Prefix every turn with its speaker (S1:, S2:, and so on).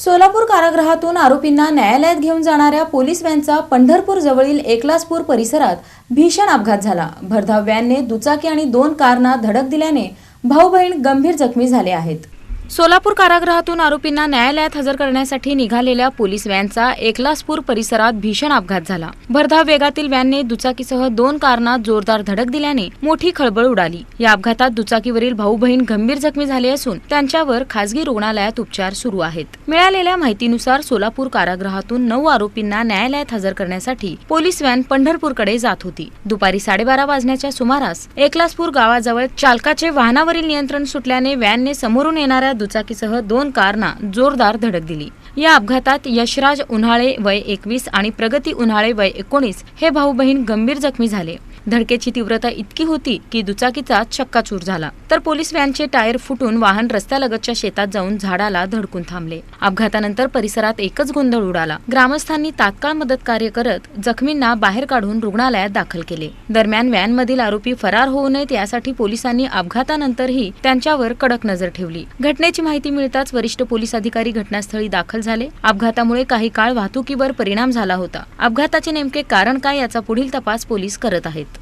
S1: सोलापूर कारागृहातून आरोपींना न्यायालयात घेऊन जाणाऱ्या पोलीस व्हॅनचा पंढरपूर जवळील एकलासपूर परिसरात भीषण अपघात झाला। भरधाव व्हॅनने दुचाकी आणि 2 कारना धडक दिल्याने भाऊ बहीण गंभीर जखमी झाले आहेत। सोलापूर कारागृहातून आरोपींना न्यायालयात हजर करण्यासाठी निघालेल्या पोलीस व्हॅनचा एकलासपूर परिसरात भीषण अपघात झाला। भरधाव वेगातील व्हॅनने दुचाकीसह 2 कारना जोरदार धडक दिल्याने मोठी खळबळ उडाली। या अपघातात दुचाकीवरील भाऊ बहीण गंभीर जखमी झाले असून त्यांच्यावर खासगी रुग्णालयात उपचार सुरू आहेत। मिळालेल्या माहितीनुसार सोलापूर कारागृहातून 9 आरोपींना न्यायालयात हजर करण्यासाठी पोलीस व्हॅन पंढरपूरकडे जात होती। दुपारी 12:30 वाजण्याच्या सुमारास एकलासपूर गावाजवळ चालकाचे वाहनावरील नियंत्रण सुटल्याने व्हॅनने समोरून येणाऱ्या दुचाकीसह 2 कारना जोरदार धडक दिली। या अपघातात यशराज उन्हाळे वय 21 आणि प्रगती उन्हाळे वय 19 हे भाऊ बहीण गंभीर जखमी झाले। धडकेची तीव्रता इतकी होती की दुचाकीचा चक्काचूर झाला, तर पोलीस व्हॅनचे टायर फुटून वाहन रस्त्यालगतच्या शेतात जाऊन झाडाला धडकून थांबले। अपघातानंतर परिसरात एकच गोंधळ उडाला। ग्रामस्थांनी तात्काळ मदत कार्य करत जखमींना बाहेर काढून रुग्णालयात दाखल केले। दरम्यान व्हॅनमधील आरोपी फरार होऊ नयेत यासाठी पोलिसांनी अपघातानंतरही त्यांच्यावर कडक नजर ठेवली। घटनेची माहिती मिळताच वरिष्ठ पोलीस अधिकारी घटनास्थळी दाखल झाले। अपघातामुळे काही काळ वाहतुकीवर परिणाम झाला होता। अपघाताचे नेमके कारण काय याचा पुढील तपास पोलीस करत आहेत।